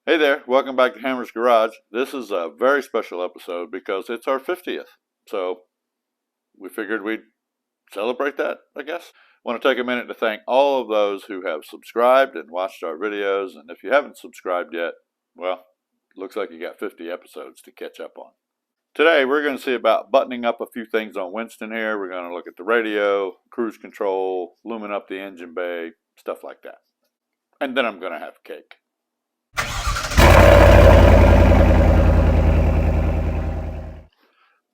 Hey there, welcome back to Hammer's Garage. This is a very special episode because it's our 50th. So we figured we'd celebrate that, I guess. I want to take a minute to thank all of those who have subscribed and watched our videos. And if you haven't subscribed yet, well, looks like you got 50 episodes to catch up on. Today we're going to see about buttoning up a few things on Winston here. We're going to look at the radio, cruise control, looming up the engine bay, stuff like that. And then I'm going to have cake.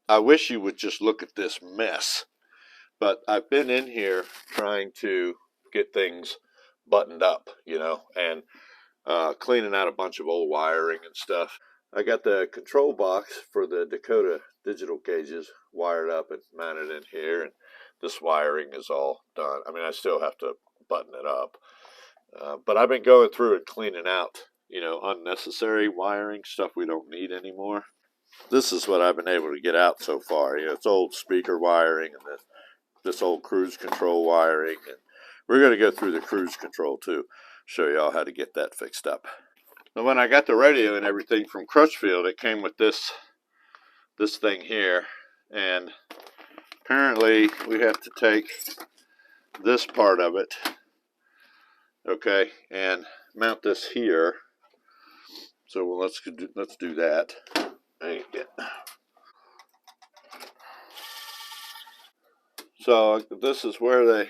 I wish you would just look at this mess, but I've been in here trying to get things buttoned up, and cleaning out a bunch of old wiring and stuff. I got the control box for the Dakota digital gauges wired up and mounted in here, and this wiring is all done. I mean, I still have to button it up, but I've been going through and cleaning out, unnecessary wiring, stuff we don't need anymore. This is what I've been able to get out so far. It's old speaker wiring and this old cruise control wiring. And we're going to go through the cruise control too, show y'all how to get that fixed up. But when I got the radio and everything from Crutchfield, it came with this thing here. And apparently we have to take this part of it, okay, and mount this here. So let's do that. So this is where they,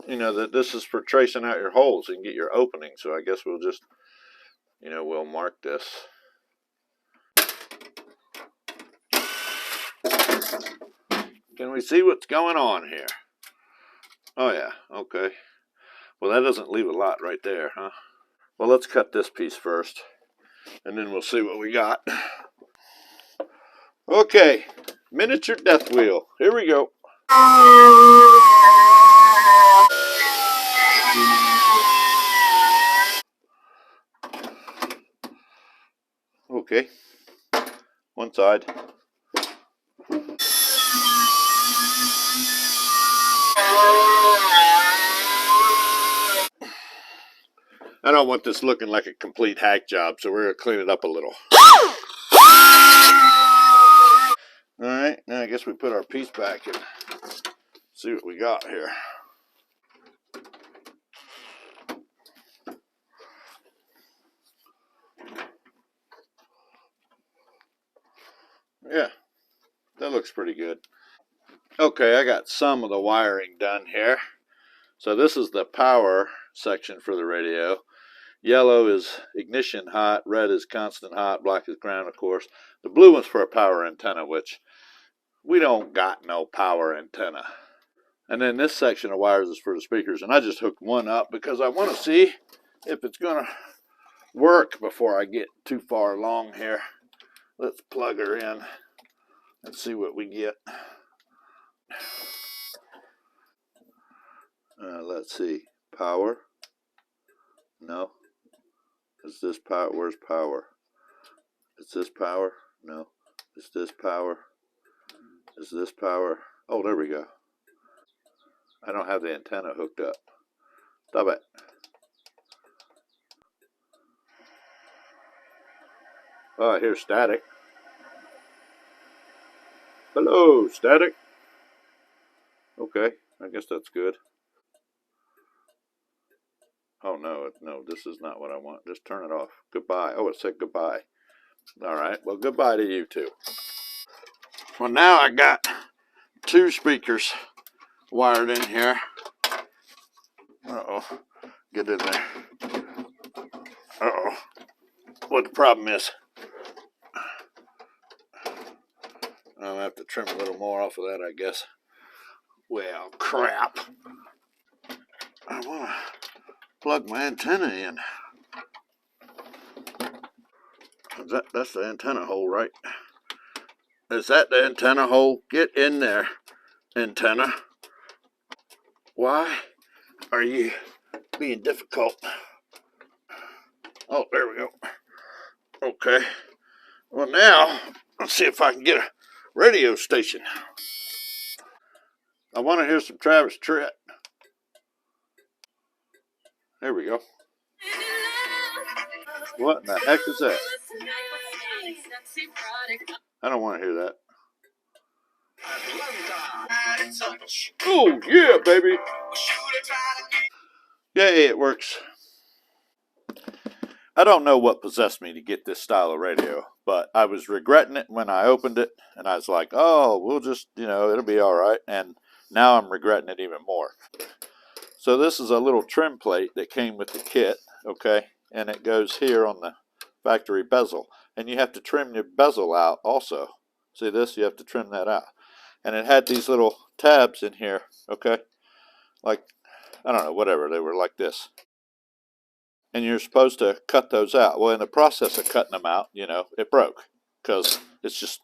that this is for tracing out your holes and get your opening. So I guess we'll just, we'll mark this. Can we see what's going on here? Oh yeah, okay. Well, that doesn't leave a lot right there, huh? Well, let's cut this piece first, and then we'll see what we got. Okay, miniature death wheel. Here we go. Okay, one side. I don't want this looking like a complete hack job, so we're going to clean it up a little. Alright, now I guess we put our piece back and see what we got here. Yeah, that looks pretty good. Okay, I got some of the wiring done here. So this is the power section for the radio. Yellow is ignition hot, red is constant hot, black is ground, of course. The blue one's for a power antenna, which we don't got no power antenna. And then this section of wires is for the speakers, and I just hooked one up because I want to see if it's going to work before I get too far along here. Let's plug her in and see what we get. Let's see. Power. No. Is this power? Where's power? Is this power? No. Is this power? Is this power? Oh, there we go. I don't have the antenna hooked up. Stop it. Oh, I hear static. Hello, static. Okay, I guess that's good. Oh, no, this is not what I want. Just turn it off. Goodbye. Oh, it said goodbye. All right, well, goodbye to you too. Well, now I got two speakers wired in here. Uh-oh, get in there. Uh-oh, what the problem is. I'll have to trim a little more off of that, I guess. Well, crap. I want to plug my antenna in. That's the antenna hole, right? Is that the antenna hole? Get in there, antenna. Why are you being difficult? Oh, there we go. Okay. Well, now, let's see if I can get a radio station. I want to hear some Travis Tritt. There we go. What in the heck is that? I don't want to hear that. Oh, yeah, baby. Yay, it works. I don't know what possessed me to get this style of radio, but I was regretting it when I opened it, and I was like, oh, we'll just, it'll be all right. And now I'm regretting it even more. So this is a little trim plate that came with the kit, okay? And it goes here on the factory bezel. And you have to trim your bezel out also. See this? You have to trim that out. And it had these little tabs in here, okay? Like, I don't know, whatever. They were like this. And you're supposed to cut those out. Well, in the process of cutting them out, it broke. Because it's just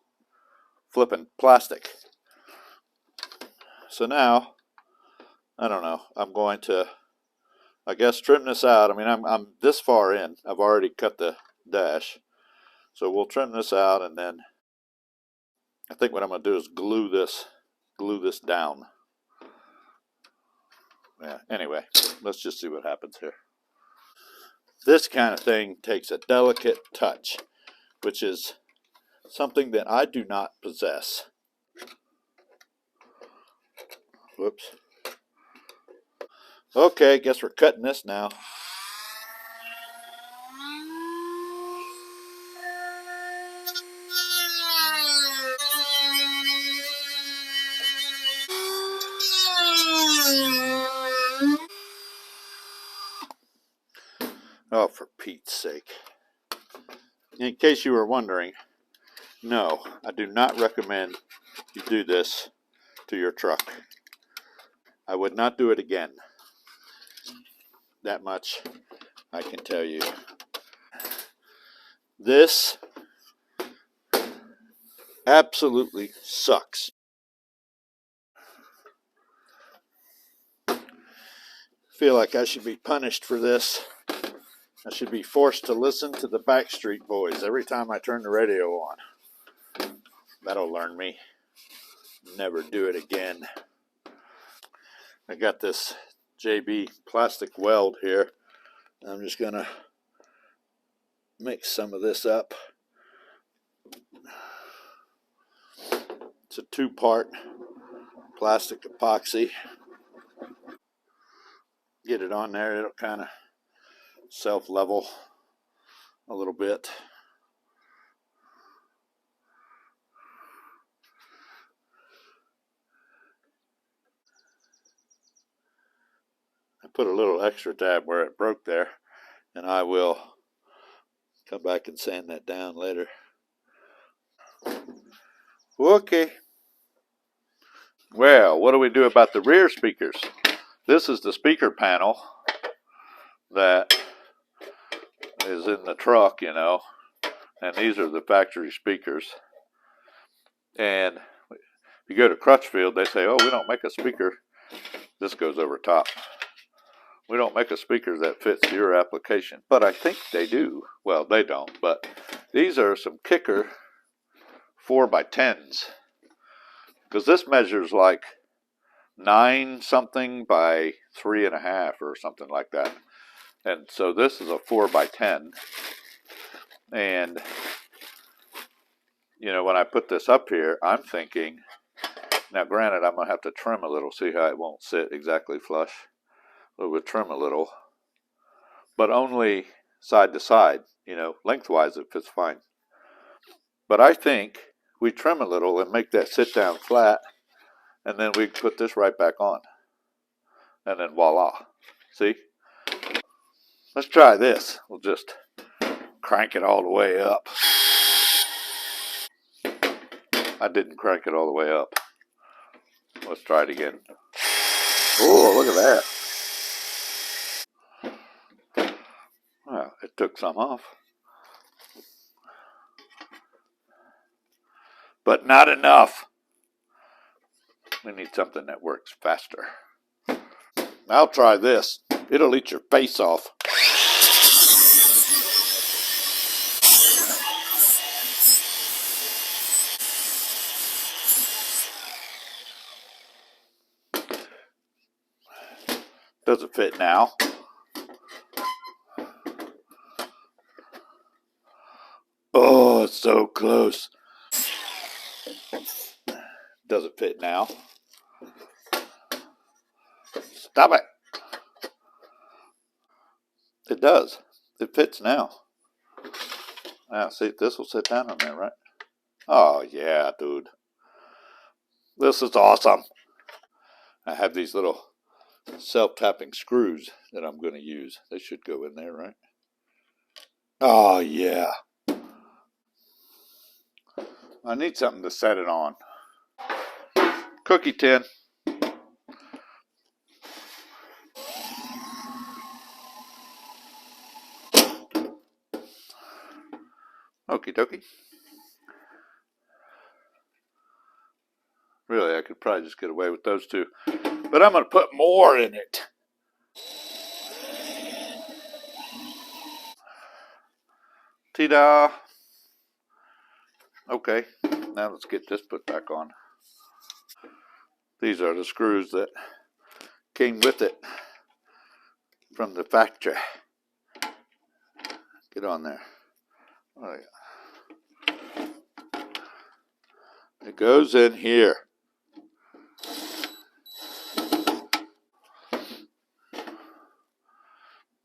flipping plastic. So now, I don't know. I'm going to, I guess, trim this out. I mean, I'm this far in. I've already cut the dash. So we'll trim this out, and then I think what I'm going to do is glue this down. Yeah, anyway, let's just see what happens here. This kind of thing takes a delicate touch, which is something that I do not possess. Whoops. Okay, guess we're cutting this now. Oh, for Pete's sake. In case you were wondering, no, I do not recommend you do this to your truck. I would not do it again. That much I can tell you. This absolutely sucks. I feel like I should be punished for this. I should be forced to listen to the Backstreet Boys every time I turn the radio on. That'll learn me. Never do it again. I got this JB plastic weld here. I'm just going to mix some of this up. It's a 2-part plastic epoxy. Get it on there, it'll kind of self-level a little bit. I put a little extra tab where it broke there, and I will come back and sand that down later. Okay. Well, what do we do about the rear speakers? This is the speaker panel that is in the truck, and these are the factory speakers. And if you go to Crutchfield, they say, oh, we don't make a speaker. This goes over top. We don't make a speaker that fits your application, but I think they do. Well, they don't, but these are some kicker 4x10s, because this measures like 9 something by 3.5 or something like that. And so this is a 4x10. And, when I put this up here, I'm thinking, now granted, I'm going to have to trim a little, see how it won't sit exactly flush. It would trim a little, but only side to side, lengthwise it fits fine. But I think we trim a little and make that sit down flat, and then we put this right back on. And then voila. See? Let's try this. We'll just crank it all the way up. I didn't crank it all the way up. Let's try it again. Oh, look at that. Well, it took some off. But not enough. We need something that works faster. I'll try this. It'll eat your face off. Doesn't fit now. Oh, it's so close. Does it fit now? Stop it. It does. It fits now. Now, see, this will sit down on there, right? Oh, yeah, dude. This is awesome. I have these little self-tapping screws that I'm going to use. They should go in there, right? Oh, yeah. I need something to set it on. Cookie tin. Okie dokie. Really, I could probably just get away with those two. But I'm going to put more in it. Ta-da. Okay, now let's get this put back on. These are the screws that came with it from the factory. Get on there. Oh, yeah. It goes in here.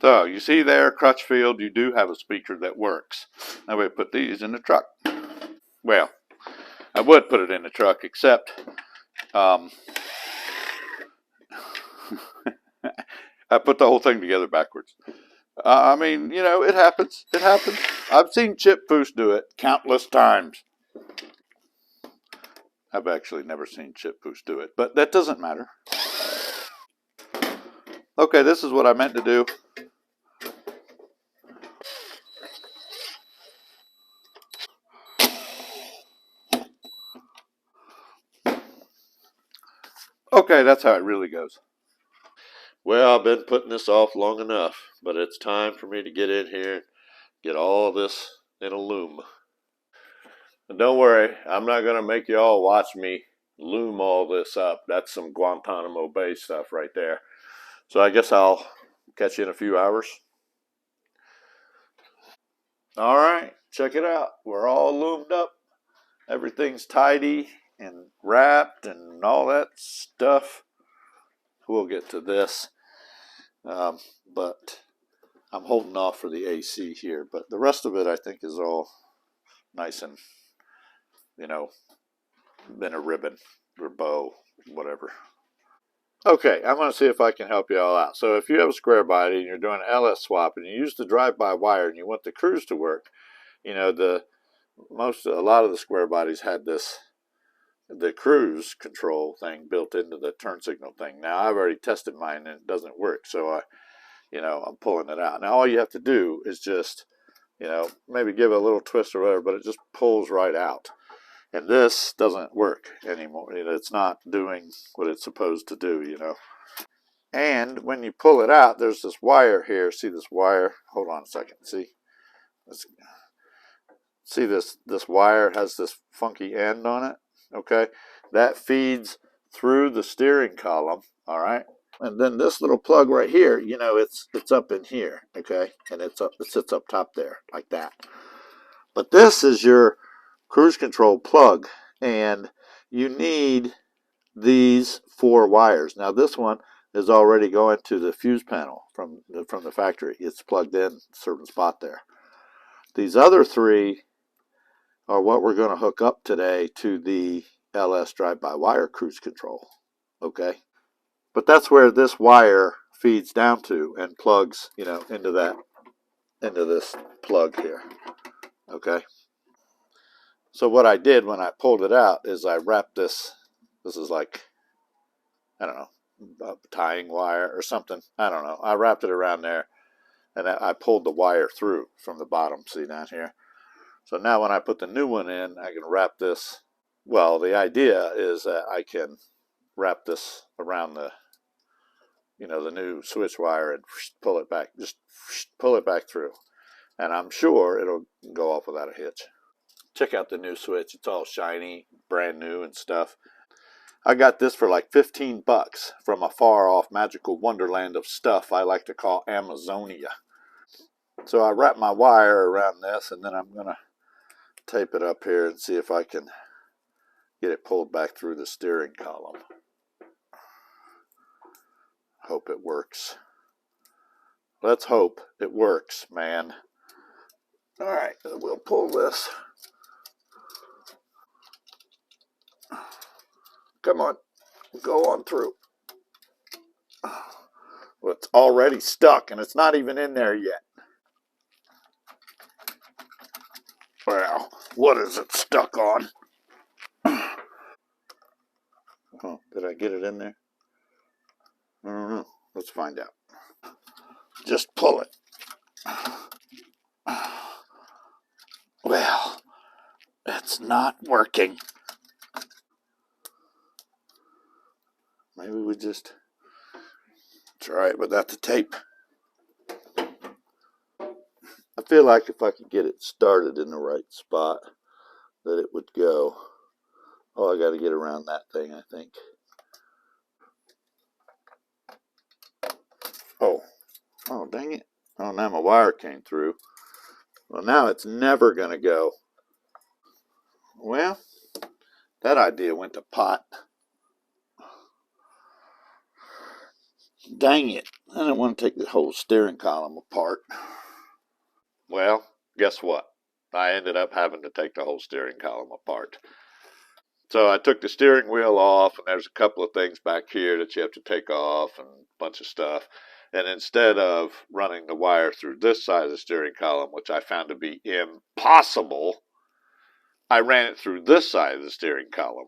So, you see there, Crutchfield, you do have a speaker that works. Now we put these in the truck. Well, I would put it in the truck, except I put the whole thing together backwards. I mean, you know, it happens. It happens. I've seen Chip Foose do it countless times. I've actually never seen Chip Foose do it, but that doesn't matter. Okay, this is what I meant to do. Okay, that's how it really goes. Well, I've been putting this off long enough, but it's time for me to get in here and get all this in a loom. And don't worry, I'm not going to make you all watch me loom all this up. That's some Guantanamo Bay stuff right there. So I guess I'll catch you in a few hours. All right, check it out. We're all loomed up. Everything's tidy and wrapped and all that stuff. We'll get to this. But I'm holding off for the AC here. But the rest of it, I think, is all nice and, you know, been a ribbon or bow, whatever. Okay, I'm going to see if I can help you all out. So if you have a Squarebody and you're doing an LS swap and you use the drive-by wire and you want the cruise to work, you know, a lot of the Squarebodies had the cruise control thing built into the turn signal thing. Now I've already tested mine and it doesn't work, so I'm pulling it out. Now all you have to do is just, maybe give it a little twist or whatever, but it just pulls right out. And this doesn't work anymore. It's not doing what it's supposed to do. And when you pull it out, there's this wire here. See this wire? Hold on a second. See this wire has this funky end on it. Okay, that feeds through the steering column. All right, and then this little plug right here, it's up in here. Okay, and it sits up top there like that. But this is your cruise control plug, and you need these 4 wires. Now this one is already going to the fuse panel from the factory. It's plugged in a certain spot there. These other 3 are what we're going to hook up today to the LS drive-by-wire cruise control. Okay, but that's where this wire feeds down to and plugs, into this plug here. Okay. So what I did when I pulled it out is I wrapped this. This is like, I don't know, a tying wire or something. I don't know. I wrapped it around there, and I pulled the wire through from the bottom. See down here. So now when I put the new one in, I can wrap this. Well, the idea is that I can wrap this around the new switch wire and pull it back. Just pull it back through, and I'm sure it'll go off without a hitch. Check out the new switch. It's all shiny, brand new and stuff. I got this for like 15 bucks from a far off magical wonderland of stuff I like to call Amazonia. So I wrap my wire around this, and then I'm going to tape it up here and see if I can get it pulled back through the steering column. Hope it works. Let's hope it works, man. All right, we'll pull this. Come on, go on through. Well, it's already stuck and it's not even in there yet. Well, what is it stuck on? Oh, did I get it in there? I don't know. Let's find out. Just pull it. Well, it's not working. Maybe we just try it without the tape. I feel like if I could get it started in the right spot, that it would go. Oh, I got to get around that thing, I think. Oh, dang it. Oh, now my wire came through. Well, now it's never going to go. Well, that idea went to pot. Dang it. I didn't want to take the whole steering column apart. Well, guess what? I ended up having to take the whole steering column apart. So I took the steering wheel off, and there's a couple of things back here that you have to take off and a bunch of stuff. And instead of running the wire through this side of the steering column, which I found to be impossible, I ran it through this side of the steering column.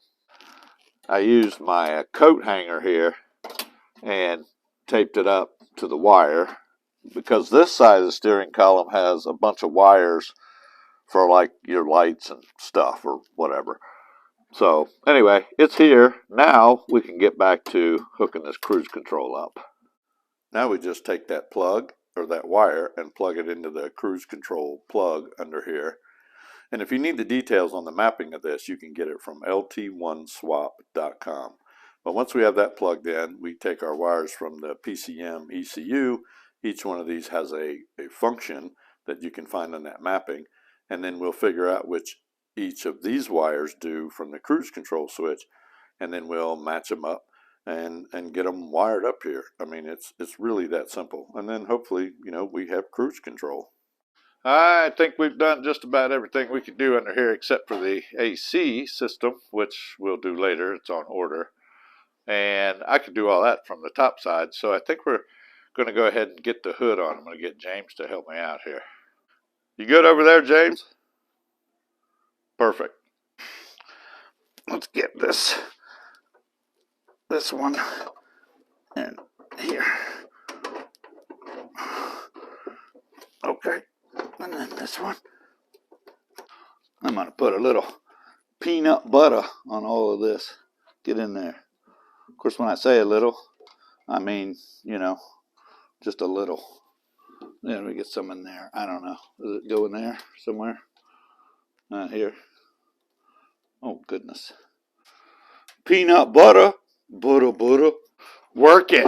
I used my coat hanger here and taped it up to the wire, because this side of the steering column has a bunch of wires for like your lights and stuff or whatever. So anyway, it's here. Now we can get back to hooking this cruise control up. Now we just take that plug or that wire and plug it into the cruise control plug under here. And if you need the details on the mapping of this, you can get it from lt1swap.com. But once we have that plugged in, we take our wires from the PCM ECU. Each one of these has a function that you can find on that mapping. And then we'll figure out which each of these wires do from the cruise control switch. And then we'll match them up and get them wired up here. I mean, it's really that simple. And then hopefully, we have cruise control. I think we've done just about everything we could do under here except for the AC system, which we'll do later. It's on order. And I could do all that from the top side. So I think we're going to go ahead and get the hood on. I'm going to get James to help me out here. You good over there, James? Perfect. Let's get this one in here. Okay. And then this one. I'm going to put a little peanut butter on all of this. Get in there. Of course, when I say a little, I mean, just a little. Then we get some in there. I don't know. Does it go in there somewhere? Not here. Oh, goodness. Peanut butter. Butter. Work it.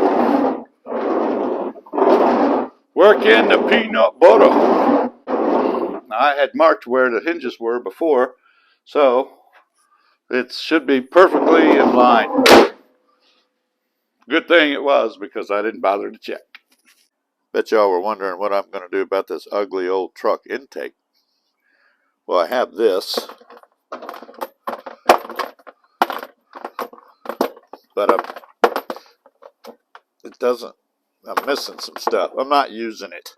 Work in the peanut butter. Now, I had marked where the hinges were before, so it should be perfectly in line. Good thing it was, because I didn't bother to check. Bet y'all were wondering what I'm going to do about this ugly old truck intake. Well, I have this, but it doesn't. I'm missing some stuff. I'm not using it.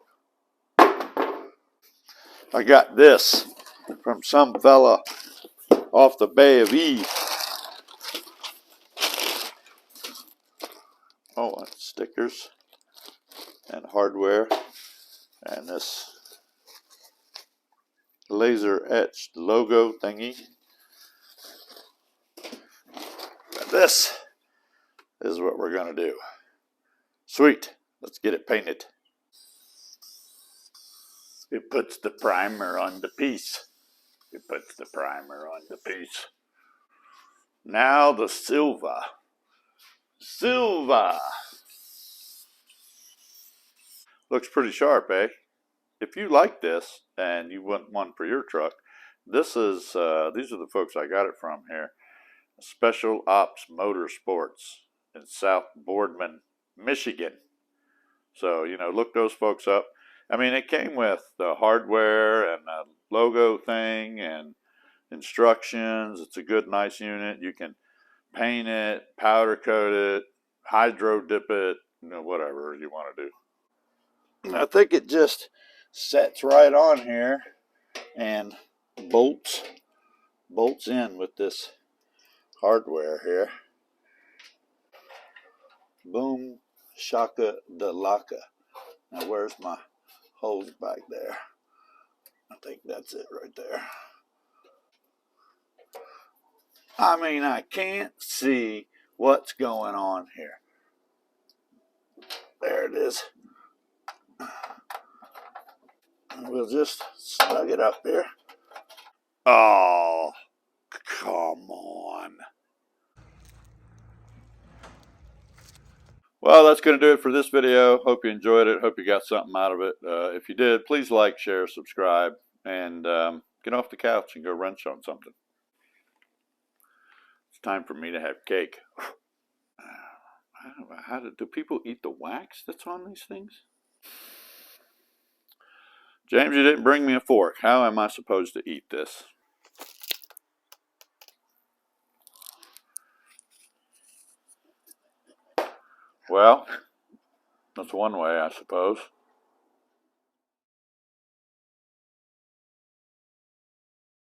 I got this from some fella off the Bay of Eve. Oh, and stickers and hardware and this laser etched logo thingy. And this is what we're going to do. Sweet. Let's get it painted. It puts the primer on the piece. It puts the primer on the piece. Now the silver. Silver. Looks pretty sharp, eh? If you like this and you want one for your truck, This is these are the folks I got it from here. Special Ops Motorsports in South Boardman, Michigan. So, you know, look those folks up. I mean, it came with the hardware and a logo thing and instructions. It's a good, nice unit. You can paint it, powder coat it, hydro dip it, you know, whatever you want to do. I think it just sets right on here and bolts in with this hardware here. Boom shaka dalaka. Now where's my hose back there? I think that's it right there. I mean, I can't see what's going on here. There it is. We'll just snug it up here. Oh, come on. Well, that's going to do it for this video. Hope you enjoyed it. Hope you got something out of it. If you did, please like, share, subscribe, and get off the couch and go wrench on something. It's time for me to have cake. I don't know, do people eat the wax that's on these things? James, you didn't bring me a fork. How am I supposed to eat this? Well, that's one way, I suppose.